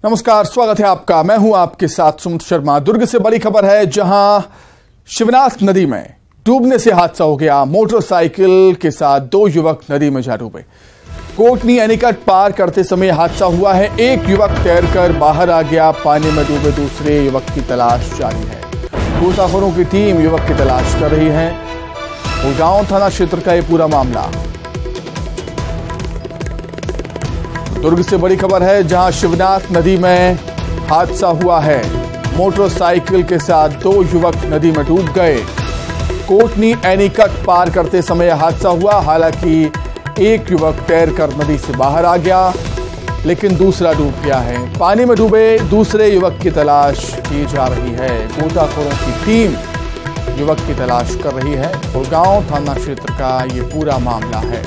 नमस्कार, स्वागत है आपका। मैं हूं आपके साथ सुमित शर्मा। दुर्ग से बड़ी खबर है, जहां शिवनाथ नदी में डूबने से हादसा हो गया। मोटरसाइकिल के साथ दो युवक नदी में जा डूबे। कोटनी एनीकट पार करते समय हादसा हुआ है। एक युवक तैरकर बाहर आ गया। पानी में डूबे दूसरे युवक की तलाश जारी है। गोताखोरों की टीम युवक की तलाश कर रही है। गांव थाना क्षेत्र का यह पूरा मामला। दुर्ग से बड़ी खबर है, जहां शिवनाथ नदी में हादसा हुआ है। मोटरसाइकिल के साथ दो युवक नदी में डूब गए। कोटनी एनीकट पार करते समय हादसा हुआ। हालांकि एक युवक तैरकर नदी से बाहर आ गया, लेकिन दूसरा डूब गया है। पानी में डूबे दूसरे युवक की तलाश की जा रही है। गोताखोरों की टीम युवक की तलाश कर रही है। गांव थाना क्षेत्र का ये पूरा मामला है।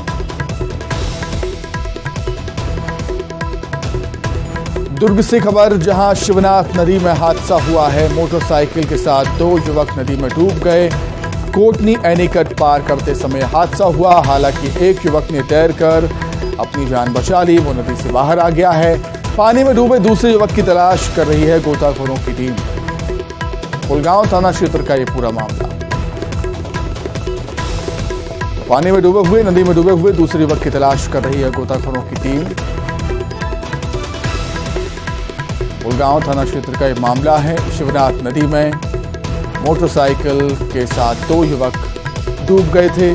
दुर्ग से खबर, जहां शिवनाथ नदी में हादसा हुआ है। मोटरसाइकिल के साथ दो युवक नदी में डूब गए। कोटनी एनीकट पार करते समय हादसा हुआ। हालांकि एक युवक ने तैरकर अपनी जान बचा ली, वो नदी से बाहर आ गया है। पानी में डूबे दूसरे युवक की तलाश कर रही है गोताखोरों की टीम। गांव थाना क्षेत्र का यह पूरा मामला। पानी में डूबे हुए, नदी में डूबे हुए दूसरे युवक की तलाश कर रही है गोताखोरों की टीम। गांव थाना क्षेत्र का यह मामला है। शिवनाथ नदी में मोटरसाइकिल के साथ दो युवक डूब गए थे।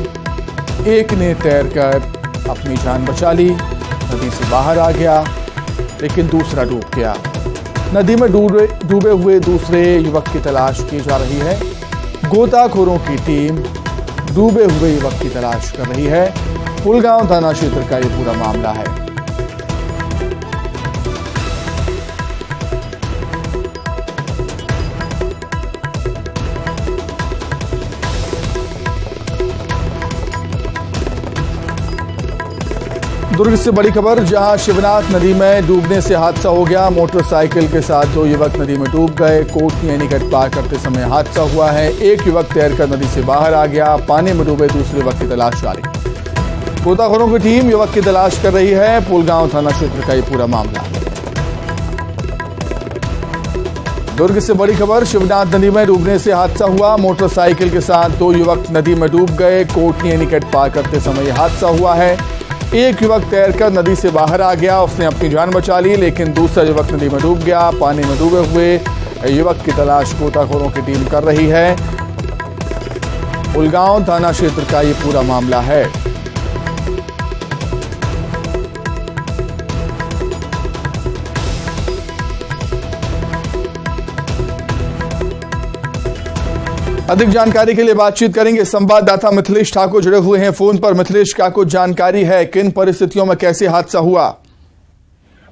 एक ने तैरकर अपनी जान बचा ली, नदी से बाहर आ गया, लेकिन दूसरा डूब गया। नदी में डूबे हुए दूसरे युवक की तलाश की जा रही है। गोताखोरों की टीम डूबे हुए युवक की तलाश कर रही है। गांव थाना क्षेत्र का यह पूरा मामला है। दुर्ग से बड़ी खबर, जहां शिवनाथ नदी में डूबने से हादसा हो गया। मोटरसाइकिल के साथ दो युवक नदी में डूब गए। कोटनी एनीकट पार करते समय हादसा हुआ है। एक युवक तैरकर नदी से बाहर आ गया। पानी में डूबे दूसरे युवक की तलाश जारी। गोताखोरों की टीम युवक की तलाश कर रही है। पुलगांव थाना क्षेत्र का ये पूरा मामला। दुर्ग से बड़ी खबर, शिवनाथ नदी में डूबने से हादसा हुआ। मोटरसाइकिल के साथ दो युवक नदी में डूब गए। कोटनी एनीकट पार करते समय हादसा हुआ है। एक युवक तैरकर नदी से बाहर आ गया, उसने अपनी जान बचा ली, लेकिन दूसरा युवक नदी में डूब गया। पानी में डूबे हुए युवक की तलाश गोताखोरों की टीम कर रही है। गांव थाना क्षेत्र का ये पूरा मामला है। अधिक जानकारी के लिए बातचीत करेंगे। संवाददाता मिथिलेश ठाकुर जुड़े हुए हैं फोन पर। मिथिलेश, क्या कुछ जानकारी है, किन परिस्थितियों में कैसे हादसा हुआ?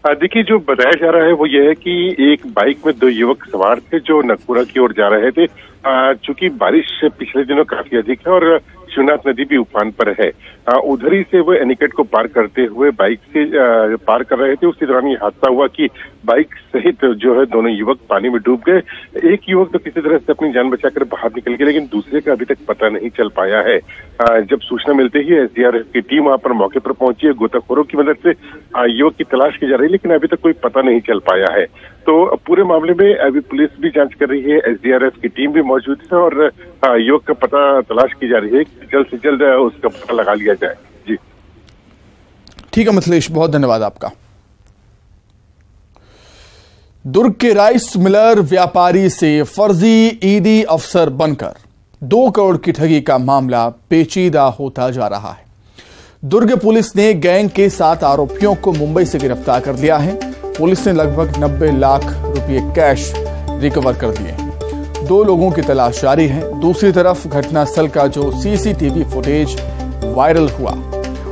देखिए, जो बताया जा रहा है वो ये है कि एक बाइक में दो युवक सवार थे जो नगपुरा की ओर जा रहे थे। चूंकि बारिश पिछले दिनों काफी अधिक है और शिवनाथ नदी भी उफान पर है, उधर ही से वो एनीकट को पार करते हुए बाइक से पार कर रहे थे। उसी दौरान ये हादसा हुआ कि बाइक सहित जो है दोनों युवक पानी में डूब गए। एक युवक तो किसी तरह से अपनी जान बचाकर बाहर निकल गया, लेकिन दूसरे का अभी तक पता नहीं चल पाया है। जब सूचना मिलते ही एसडीआरएफ की टीम वहां पर मौके पर पहुंची है। गोताखोरों की मदद से युवक की तलाश की जा रही है, लेकिन अभी तक कोई पता नहीं चल पाया है। तो पूरे मामले में अभी पुलिस भी जांच कर रही है, एसडीआरएफ की टीम भी मौजूद है और युवक का पता तलाश की जा रही है। जल्द से जल्द उसका पता लगा लिया जाए। जी ठीक है मिथिलेश, बहुत धन्यवाद आपका। दुर्ग के राइस मिलर व्यापारी से फर्जी ईडी अफसर बनकर 2 करोड़ की ठगी का मामला पेचीदा होता जा रहा है। दुर्ग पुलिस ने गैंग के 7 आरोपियों को मुंबई से गिरफ्तार कर लिया है। पुलिस ने लगभग 90 लाख रुपए कैश रिकवर कर दिए। 2 लोगों की तलाश जारी है। दूसरी तरफ घटनास्थल का जो सीसीटीवी फुटेज वायरल हुआ,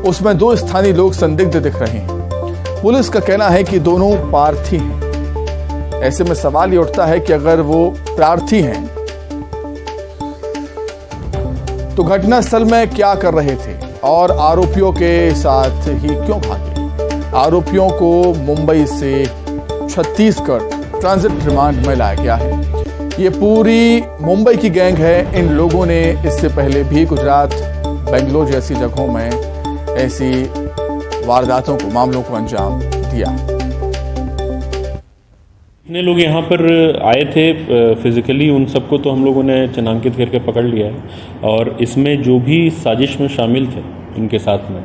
उसमें 2 स्थानीय लोग संदिग्ध दिख रहे हैं। पुलिस का कहना है कि दोनों प्रार्थी हैं। ऐसे में सवाल ये उठता है कि अगर वो प्रार्थी हैं तो घटनास्थल में क्या कर रहे थे और आरोपियों के साथ ही क्यों भागे? आरोपियों को मुंबई से छत्तीसगढ़ ट्रांजिट रिमांड में लाया गया है। ये पूरी मुंबई की गैंग है। इन लोगों ने इससे पहले भी गुजरात, बेंगलोर जैसी जगहों में ऐसी वारदातों को, मामलों को अंजाम दिया। जितने लोग यहाँ पर आए थे फिज़िकली उन सबको तो हम लोगों ने चिन्हांकित करके पकड़ लिया है और इसमें जो भी साजिश में शामिल थे इनके साथ में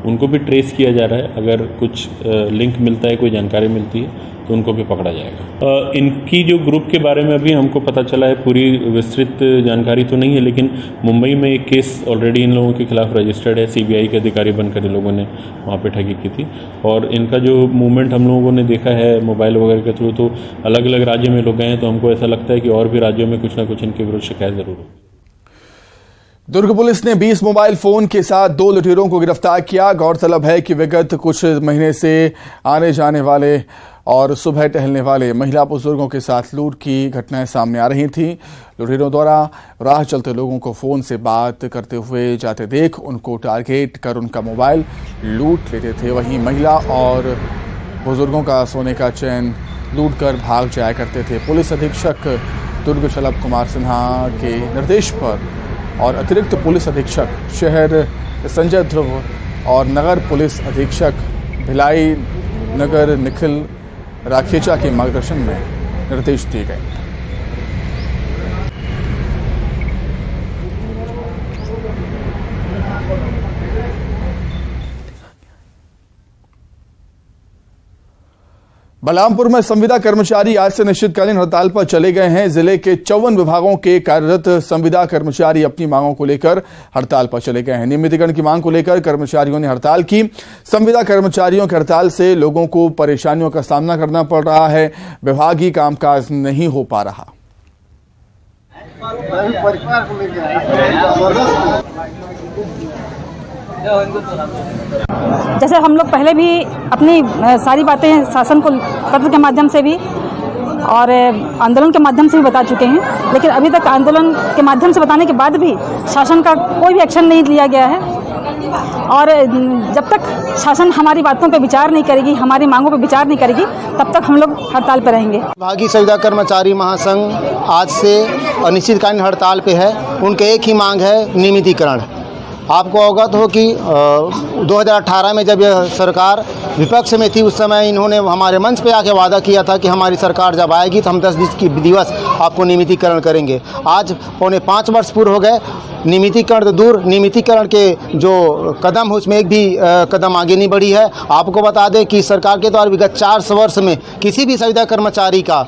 उनको भी ट्रेस किया जा रहा है। अगर कुछ लिंक मिलता है, कोई जानकारी मिलती है तो उनको भी पकड़ा जाएगा। इनकी जो ग्रुप के बारे में अभी हमको पता चला है, पूरी विस्तृत जानकारी तो नहीं है, लेकिन मुंबई में एक केस ऑलरेडी इन लोगों के खिलाफ रजिस्टर्ड है। सीबीआई के अधिकारी बनकर इन लोगों ने वहाँ पे ठगी की थी और इनका जो मूवमेंट हम लोगों ने देखा है मोबाइल वगैरह के थ्रू, तो अलग अलग राज्यों में लोग गए हैं, तो हमको ऐसा लगता है कि और भी राज्यों में कुछ ना कुछ इनके विरुद्ध शिकायत जरूर होगी। दुर्ग पुलिस ने 20 मोबाइल फोन के साथ 2 लुटेरों को गिरफ्तार किया। गौरतलब है कि विगत कुछ महीने से आने जाने वाले और सुबह टहलने वाले महिला बुजुर्गों के साथ लूट की घटनाएं सामने आ रही थीं। लुटेरों द्वारा राह चलते लोगों को फोन से बात करते हुए जाते देख उनको टारगेट कर उनका मोबाइल लूट लेते थे। वहीं महिला और बुजुर्गों का सोने का चैन लूट कर भाग जाया करते थे। पुलिस अधीक्षक दुर्ग शलभ कुमार सिन्हा के निर्देश पर और अतिरिक्त पुलिस अधीक्षक शहर संजय ध्रुव और नगर पुलिस अधीक्षक भिलाई नगर निखिल राखेचा के मार्गदर्शन में निर्देश दिए गए। बलरामपुर में संविदा कर्मचारी आज से अनिश्चितकालीन हड़ताल पर चले गए हैं। जिले के 54 विभागों के कार्यरत संविदा कर्मचारी अपनी मांगों को लेकर हड़ताल पर चले गए हैं। नियमितीकरण की मांग को लेकर कर्मचारियों ने हड़ताल की। संविदा कर्मचारियों की हड़ताल से लोगों को परेशानियों का सामना करना पड़ रहा है। विभागीय कामकाज नहीं हो पा रहा। जैसे हम लोग पहले भी अपनी सारी बातें शासन को पत्र के माध्यम से भी और आंदोलन के माध्यम से भी बता चुके हैं, लेकिन अभी तक आंदोलन के माध्यम से बताने के बाद भी शासन का कोई भी एक्शन नहीं लिया गया है। और जब तक शासन हमारी बातों पे विचार नहीं करेगी, हमारी मांगों पे विचार नहीं करेगी, तब तक हम लोग हड़ताल पर रहेंगे। विभागीय संविदा कर्मचारी महासंघ आज से अनिश्चितकालीन हड़ताल पे है। उनके एक ही मांग है, नियमितीकरण। आपको अवगत हो कि 2018 में जब यह सरकार विपक्ष में थी, उस समय इन्होंने हमारे मंच पे आके वादा किया था कि हमारी सरकार जब आएगी तो हम 10 दिवस आपको नियमितीकरण करेंगे। आज 4.5 वर्ष पूरे हो गए। नियमितीकरण तो दूर, नियमितीकरण के जो कदम है उसमें एक भी कदम आगे नहीं बढ़ी है। आपको बता दें कि सरकार के द्वारा विगत 4 वर्ष में किसी भी संविदा कर्मचारी का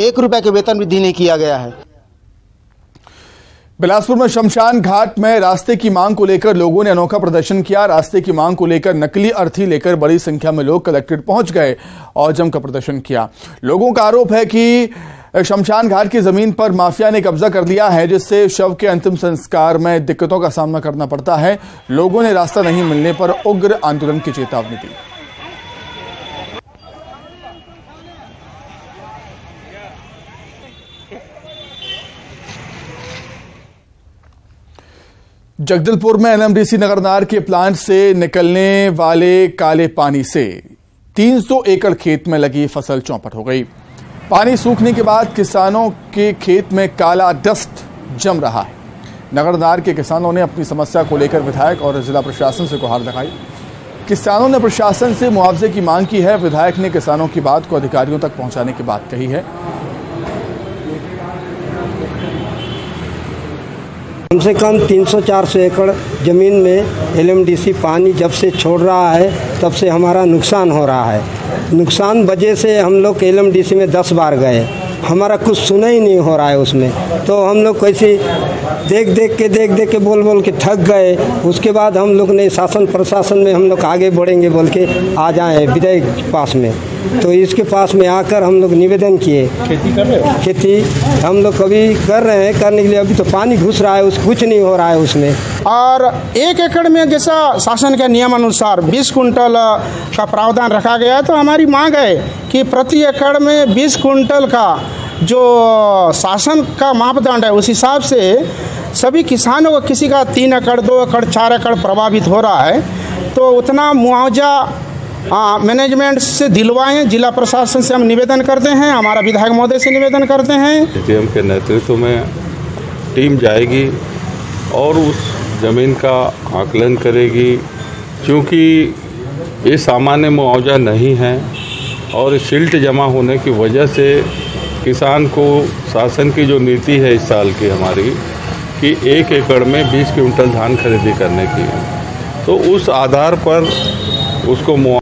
1 रुपये के वेतन वृद्धि नहीं किया गया है। बिलासपुर में शमशान घाट में रास्ते की मांग को लेकर लोगों ने अनोखा प्रदर्शन किया। रास्ते की मांग को लेकर नकली अर्थी लेकर बड़ी संख्या में लोग कलेक्ट्रेट पहुंच गए और जमकर प्रदर्शन किया। लोगों का आरोप है कि शमशान घाट की जमीन पर माफिया ने कब्जा कर लिया है, जिससे शव के अंतिम संस्कार में दिक्कतों का सामना करना पड़ता है। लोगों ने रास्ता नहीं मिलने पर उग्र आंदोलन की चेतावनी दी। जगदलपुर में एनएमडीसी नगरनार के प्लांट से निकलने वाले काले पानी से 300 एकड़ खेत में लगी फसल चौपट हो गई। पानी सूखने के बाद किसानों के खेत में काला डस्ट जम रहा है। नगरनार के किसानों ने अपनी समस्या को लेकर विधायक और जिला प्रशासन से गुहार लगाई। किसानों ने प्रशासन से मुआवजे की मांग की है। विधायक ने किसानों की बात को अधिकारियों तक पहुंचाने की बात कही है। कम से कम 300-400 एकड़ ज़मीन में एलएमडीसी पानी जब से छोड़ रहा है तब से हमारा नुकसान हो रहा है। नुकसान वजह से हम लोग एलएमडीसी में 10 बार गए, हमारा कुछ सुना ही नहीं हो रहा है उसमें। तो हम लोग कैसे देख देख के बोल के थक गए। उसके बाद हम लोग ने शासन प्रशासन में हम लोग आगे बढ़ेंगे बोल के आ जाए विधायक पास में, तो इसके पास में आकर हम लोग निवेदन किए। खेती कर रहे हो? खेती हम लोग कभी कर रहे हैं, करने के लिए अभी तो पानी घुस रहा है, कुछ नहीं हो रहा है उसमें। और 1 एकड़ में जैसा शासन के नियम अनुसार 20 कुंटल का प्रावधान रखा गया है, तो हमारी मांग है कि प्रति एकड़ में 20 कुंटल का जो शासन का मापदंड है उस हिसाब से सभी किसानों को, किसी का 3 एकड़ 2 एकड़ 4 एकड़ प्रभावित हो रहा है, तो उतना मुआवजा मैनेजमेंट से दिलवाएं। जिला प्रशासन से हम निवेदन करते हैं, हमारा विधायक महोदय से निवेदन करते हैं। एसडीएम के नेतृत्व में टीम जाएगी और उस ज़मीन का आकलन करेगी, क्योंकि ये सामान्य मुआवजा नहीं है और सिल्ट जमा होने की वजह से किसान को शासन की जो नीति है इस साल की हमारी कि 1 एकड़ में 20 क्विंटल धान खरीदी करने की, तो उस आधार पर उसको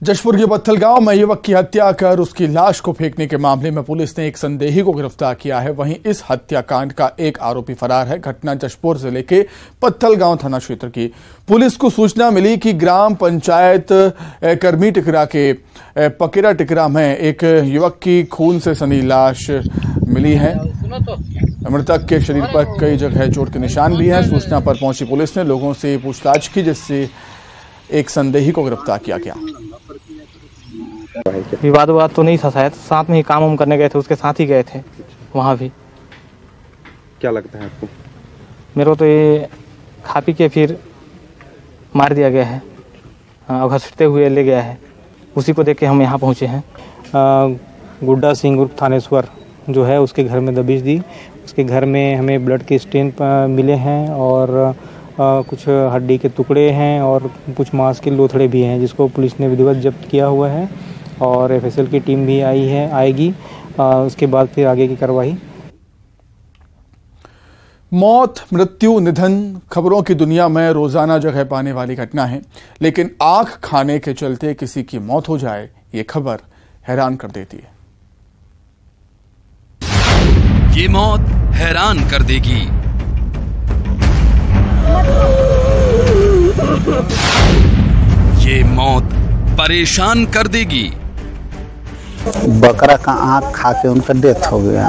जशपुर के पत्थल गांव में युवक की हत्या कर उसकी लाश को फेंकने के मामले में पुलिस ने एक संदेही को गिरफ्तार किया है। वहीं इस हत्याकांड का एक आरोपी फरार है। घटना जशपुर जिले के पत्थल गांव थाना क्षेत्र की। पुलिस को सूचना मिली कि ग्राम पंचायत करमी टिकरा के पकेरा टिकरा में एक युवक की खून से सनी लाश मिली है। मृतक के शरीर पर कई जगह चोट के निशान भी हैं। सूचना पर पहुंची पुलिस ने लोगों से पूछताछ की, जिससे एक संदेही को गिरफ्तार किया गया। विवाद तो नहीं था, शायद साथ में ही काम वाम करने गए थे, उसके साथ ही गए थे वहाँ भी। क्या लगता है आपको? मेरे को तो ये खा पी के फिर मार दिया गया है, घसीटते हुए ले गया है। उसी को देख के हम यहाँ पहुँचे हैं। गुड्डा सिंह उर्फ थानेश्वर जो है उसके घर में दबिश दी। उसके घर में हमें ब्लड के स्टेन मिले हैं और कुछ हड्डी के टुकड़े हैं और कुछ मांस के लोथड़े भी हैं, जिसको पुलिस ने विधिवत जब्त किया हुआ है और एफएसएल की टीम भी आएगी। उसके बाद फिर आगे की कार्रवाई। मौत, मृत्यु, निधन खबरों की दुनिया में रोजाना जगह पाने वाली घटना है, लेकिन आंख खाने के चलते किसी की मौत हो जाए, ये खबर हैरान कर देती है। ये मौत हैरान कर देगी। ये मौत परेशान कर देगी। बकरा का आंख खा के उनका डेथ हो गया।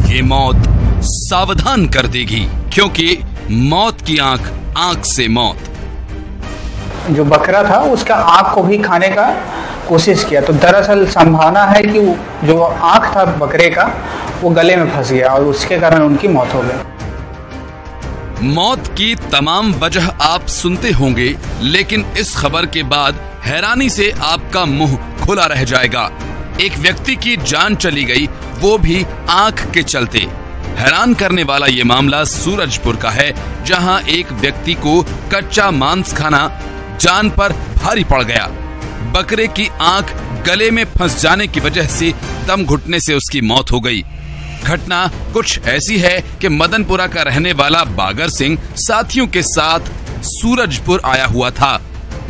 ये मौत सावधान कर देगी, क्योंकि मौत की आंख से मौत। जो बकरा था उसका आंख को भी खाने का कोशिश किया, तो दरअसल संभावना है कि जो आंख था बकरे का वो गले में फंस गया और उसके कारण उनकी मौत हो गई। मौत की तमाम वजह आप सुनते होंगे, लेकिन इस खबर के बाद हैरानी से आपका मुंह खुला रह जाएगा। एक व्यक्ति की जान चली गई, वो भी आंख के चलते। हैरान करने वाला ये मामला सूरजपुर का है, जहां एक व्यक्ति को कच्चा मांस खाना जान पर भारी पड़ गया। बकरे की आंख गले में फंस जाने की वजह से दम घुटने से उसकी मौत हो गई। घटना कुछ ऐसी है कि मदनपुरा का रहने वाला बागर सिंह साथियों के साथ सूरजपुर आया हुआ था।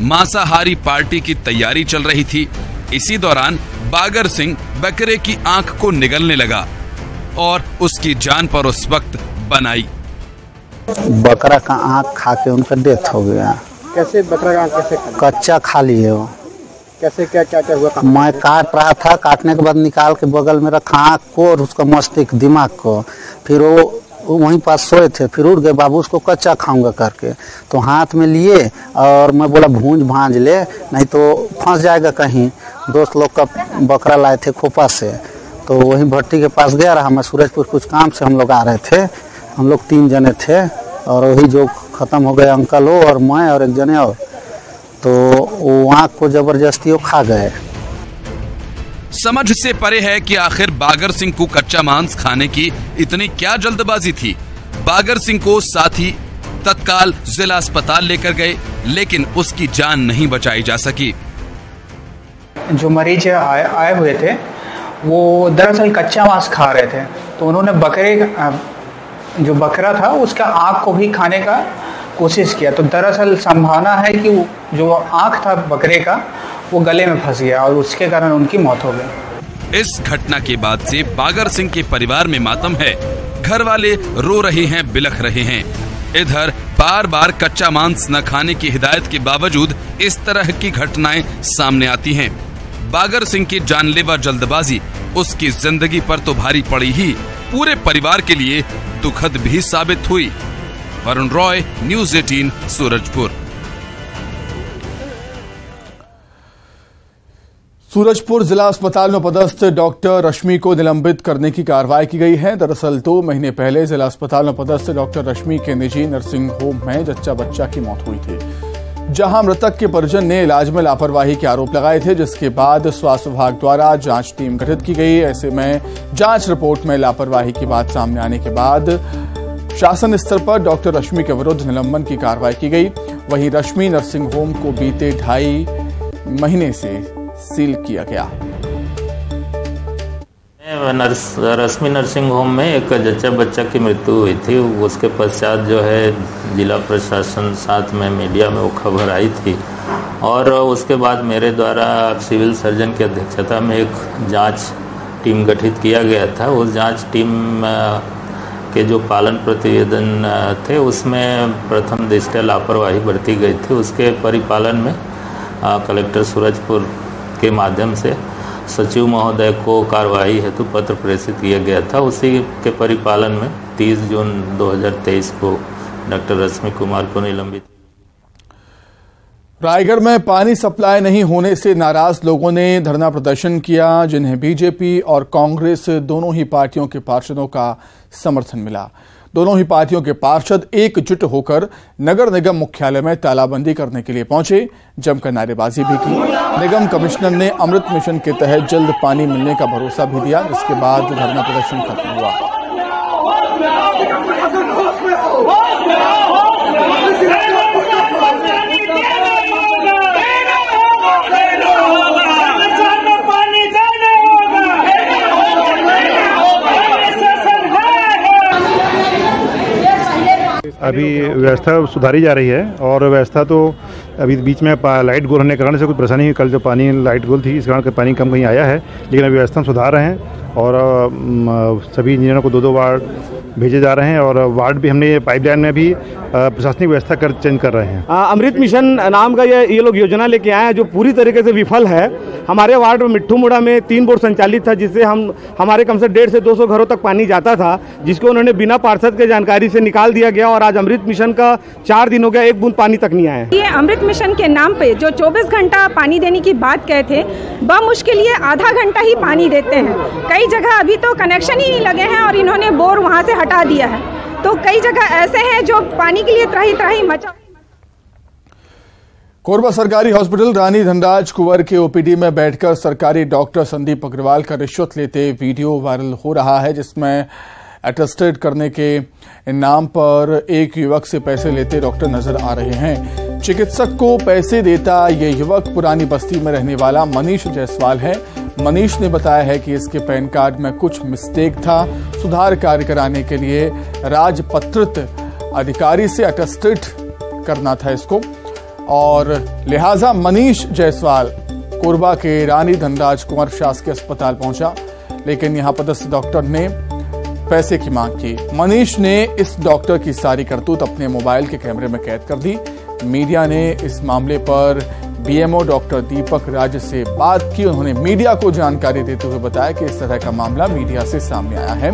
मांसाहारी पार्टी की तैयारी चल रही थी। इसी दौरान बागर सिंह बकरे की आंख को निगलने लगा और उसकी जान पर उस वक्त बन आई। बकरा का आंख खा के उनका डेथ हो गया। कैसे बकरा का आंख कैसे? कच्चा खा लिए वो। कैसे क्या हुआ? मैं काट रहा था, काटने के बाद निकाल के बगल में रखा आँख को और उसका मस्तिष्क दिमाग को। फिर वो वहीं पास सोए थे, फिर उठ गए, बाबू उसको कच्चा खाऊंगा करके। तो हाथ में लिए और मैं बोला भूंज भांज ले, नहीं तो फंस जाएगा कहीं। दोस्त लोग का बकरा लाए थे खोपा से, तो वहीं भट्टी के पास गया रहा। मैं सूरजपुर कुछ काम से हम लोग आ रहे थे, हम लोग 3 जने थे और वही जो खत्म हो गए अंकल हो और मैं और एक जने और, तो वो आँख को जबरदस्ती वो खा गए। समझ से परे है कि आखिर बागर सिंह को कच्चा मांस खाने की इतनी क्या जल्दबाजी थी। बागर सिंह को साथी तत्काल जिला अस्पताल लेकर गए, लेकिन उसकी जान नहीं बचाई जा सकी। जो मरीज आए हुए थे वो दरअसल कच्चा मांस खा रहे थे, तो उन्होंने जो बकरा था उसका आँख को भी खाने का कोशिश किया, तो दरअसल संभावना है कि जो आँख था बकरे का वो गले में फंस गया और उसके कारण उनकी मौत हो गई। इस घटना के बाद से बागर सिंह के परिवार में मातम है। घर वाले रो रहे हैं, बिलख रहे हैं। इधर बार बार कच्चा मांस न खाने की हिदायत के बावजूद इस तरह की घटनाएं सामने आती हैं। बागर सिंह की जानलेवा जल्दबाजी उसकी जिंदगी पर तो भारी पड़ी ही, पूरे परिवार के लिए दुखद भी साबित हुई। वरुण रॉय, न्यूज़ 18, सूरजपुर। सूरजपुर जिला अस्पताल में पदस्थ डॉक्टर रश्मि को निलंबित करने की कार्रवाई की गई है। दरअसल 2 महीने पहले जिला अस्पताल में पदस्थ डॉक्टर रश्मि के निजी नर्सिंग होम में जच्चा बच्चा की मौत हुई थी, जहां मृतक के परिजन ने इलाज में लापरवाही के आरोप लगाए थे, जिसके बाद स्वास्थ्य विभाग द्वारा जांच टीम गठित की गई। ऐसे में जांच रिपोर्ट में लापरवाही की बात सामने आने के बाद शासन स्तर पर डॉक्टर रश्मि के विरुद्ध निलंबन की कार्रवाई की गई। वहीं रश्मि नर्सिंग होम को बीते 2.5 महीने से सील किया गया है। रश्मि नर्सिंग होम में एक जच्चा बच्चा की मृत्यु हुई थी। उसके पश्चात जो है जिला प्रशासन साथ में मीडिया में वो खबर आई थी और उसके बाद मेरे द्वारा सिविल सर्जन की अध्यक्षता में एक जांच टीम गठित किया गया था। उस जांच टीम के जो पालन प्रतिवेदन थे उसमें प्रथम दृष्टया लापरवाही बरती गई थी। उसके परिपालन में कलेक्टर सूरजपुर के माध्यम से सचिव महोदय को कार्रवाई हेतु पत्र प्रेषित किया गया था। उसी के परिपालन में 30 जून 2023 को डॉक्टर रश्मि कुमार को निलंबित। रायगढ़ में पानी सप्लाई नहीं होने से नाराज लोगों ने धरना प्रदर्शन किया, जिन्हें बीजेपी और कांग्रेस दोनों ही पार्टियों के पार्षदों का समर्थन मिला। दोनों ही पार्टियों के पार्षद एकजुट होकर नगर निगम मुख्यालय में तालाबंदी करने के लिए पहुंचे, जमकर नारेबाजी भी की। निगम कमिश्नर ने अमृत मिशन के तहत जल्द पानी मिलने का भरोसा भी दिया। इसके बाद धरना प्रदर्शन खत्म हुआ। अभी व्यवस्था सुधारी जा रही है और व्यवस्था तो अभी बीच में लाइट गोल होने के कारण से कुछ परेशानी हुई। कल जो पानी लाइट गोल थी इस कारण पानी कम कहीं आया है, लेकिन अभी व्यवस्था सुधार रहे हैं और सभी इंजीनियरों को 2-2 वार्ड भेजे जा रहे हैं और वार्ड भी हमने पाइपलाइन में भी प्रशासनिक व्यवस्था चेंज कर रहे हैं। अमृत मिशन नाम का ये लोग योजना लेके आए हैं जो पूरी तरीके से विफल है। हमारे वार्ड में मिट्ठू मुड़ा में 3 बोर संचालित था, जिससे हमारे कम से 150 से 200 घरों तक पानी जाता था, जिसको उन्होंने बिना पार्षद के जानकारी से निकाल दिया गया और आज अमृत मिशन का 4 दिन हो गया, 1 बूंद पानी तक नहीं आया। ये अमृत मिशन के नाम पे जो 24 घंटा पानी देने की बात कहे थे, बमुश्किल ये आधा घंटा ही पानी देते हैं। कई जगह अभी तो कनेक्शन ही नहीं लगे हैं और इन्होंने बोर वहाँ से हटा दिया है। तो कई जगह ऐसे हैं जो पानी के लिए त्राही त्राही मचा। कोरबा सरकारी हॉस्पिटल रानी धनराज कुंवर के ओपीडी में बैठकर सरकारी डॉक्टर संदीप अग्रवाल का रिश्वत लेते वीडियो वायरल हो रहा है, जिसमें अटेस्टेड करने के नाम पर एक युवक से पैसे लेते डॉक्टर नजर आ रहे हैं। चिकित्सक को पैसे देता ये युवक पुरानी बस्ती में रहने वाला मनीष जायसवाल है। मनीष ने बताया है कि इसके पैन कार्ड में कुछ मिस्टेक था। सुधार कार्य कराने के लिए राजपत्रित अधिकारी से अटेस्टेड करना था इसको, और लिहाजा मनीष जायसवाल कोरबा के रानी धनराज कुंवर शासकीय अस्पताल पहुंचा, लेकिन यहां पदस्थ डॉक्टर ने पैसे की मांग की। मनीष ने इस डॉक्टर की सारी करतूत अपने मोबाइल के कैमरे में कैद कर दी। मीडिया ने इस मामले पर बीएमओ डॉक्टर दीपक राज से बात की। उन्होंने मीडिया को जानकारी देते हुए बताया कि इस तरह का मामला मीडिया से सामने आया है,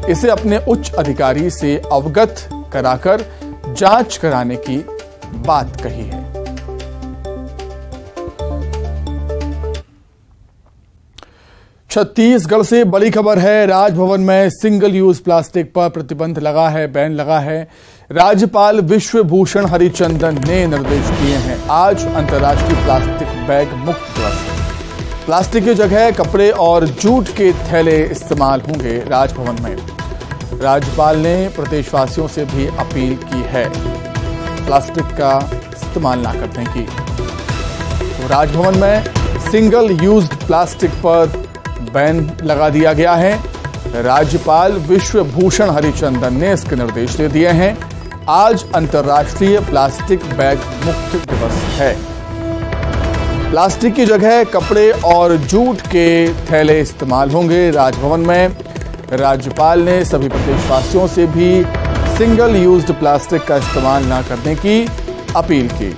इसे अपने उच्च अधिकारी से अवगत कराकर जांच कराने की बात कही है। छत्तीसगढ़ से बड़ी खबर है। राजभवन में सिंगल यूज प्लास्टिक पर प्रतिबंध लगा है, बैन लगा है। राज्यपाल विश्वभूषण हरिचंदन ने निर्देश दिए हैं। आज अंतर्राष्ट्रीय प्लास्टिक बैग मुक्त दिवस है। प्लास्टिक की जगह कपड़े और जूट के थैले इस्तेमाल होंगे राजभवन में। राज्यपाल ने प्रदेशवासियों से भी अपील की है प्लास्टिक का इस्तेमाल ना करने की। तो राजभवन में सिंगल यूज्ड प्लास्टिक पर बैन लगा दिया गया है। राज्यपाल विश्वभूषण हरिचंदन ने इसके निर्देश दे दिए हैं। आज अंतर्राष्ट्रीय प्लास्टिक बैग मुक्त दिवस है। प्लास्टिक की जगह कपड़े और जूट के थैले इस्तेमाल होंगे राजभवन में। राज्यपाल ने सभी प्रदेशवासियों से भी सिंगल यूज्ड प्लास्टिक का इस्तेमाल न करने की अपील की।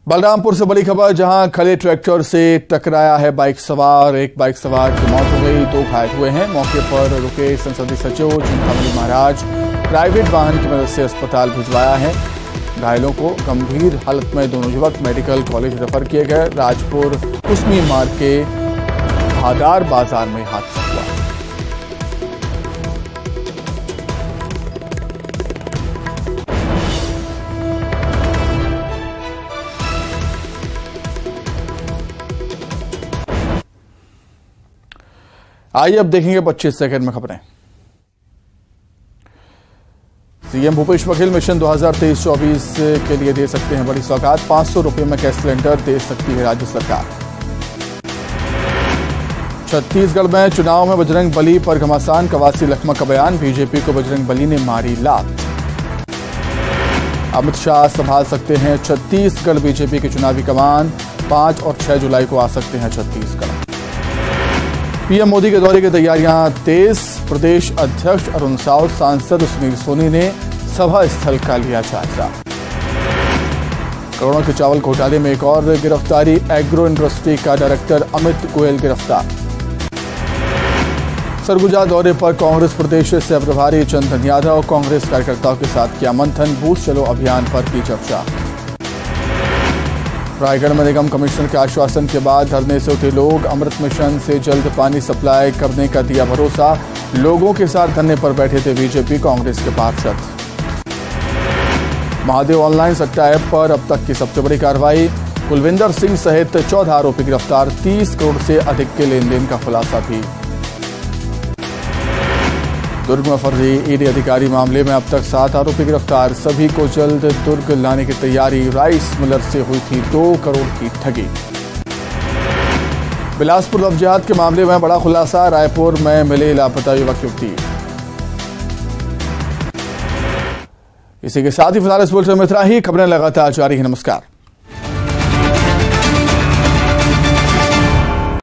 बलरामपुर से बड़ी खबर, जहां खड़े ट्रैक्टर से टकराया है बाइक सवार। एक बाइक सवार की मौत हो गई, 2 घायल हुए हैं। मौके पर रुके संसदीय सचिव चिंतामणि महाराज प्राइवेट वाहन की मदद से अस्पताल भिजवाया है। घायलों को गंभीर हालत में दोनों युवक मेडिकल कॉलेज रेफर किए गए। राजपुर कुसमी मार्ग के भादार बाजार में हादसा हुआ। आइए अब देखेंगे 25 सेकंड में खबरें। सीएम भूपेश बघेल मिशन 2023-24 के लिए दे सकते हैं बड़ी सौगात। 500 रुपए में गैस सिलेंडर दे सकती है राज्य सरकार। छत्तीसगढ़ में चुनाव में बजरंग बली पर घमासान, कवासी लखमा का बयान। बीजेपी को बजरंग बली ने मारी लात। अमित शाह संभाल सकते हैं छत्तीसगढ़ बीजेपी की चुनावी कमान। 5 और 6 जुलाई को आ सकते हैं छत्तीसगढ़। पीएम मोदी के दौरे की तैयारियां तेज। प्रदेश अध्यक्ष अरुण साव, सांसद सुनील सोनी ने सभा स्थल का लिया जायजा। करोड़ों के चावल घोटाले में एक और गिरफ्तारी। एग्रो इंडस्ट्री का डायरेक्टर अमित गोयल गिरफ्तार। सरगुजा दौरे पर कांग्रेस प्रदेश से प्रभारी चंदन यादव, कांग्रेस कार्यकर्ताओं के साथ किया मंथन। बूथ चलो अभियान पर की चर्चा। रायगढ़ में निगम कमिश्नर के आश्वासन के बाद धरने से उठे लोग। अमृत मिशन से जल्द पानी सप्लाई करने का दिया भरोसा। लोगों के साथ धरने पर बैठे थे बीजेपी कांग्रेस के पार्षद। महादेव ऑनलाइन सट्टा ऐप पर अब तक की सबसे बड़ी कार्रवाई। कुलविंदर सिंह सहित 14 आरोपी गिरफ्तार। 30 करोड़ से अधिक के लेन देन का खुलासा भी। दुर्ग में फर्जी ईडी अधिकारी मामले में अब तक 7 आरोपी गिरफ्तार। सभी को जल्द दुर्ग लाने की तैयारी। राइस मिलर से हुई थी 2 करोड़ की ठगी। बिलासपुर लव जिहाद के मामले में बड़ा खुलासा। रायपुर में मिले लापता युवक युवती। इसी के साथ ही फिलहाल इस बुलेटिन में इतना ही। खबरें लगातार जारी है। नमस्कार।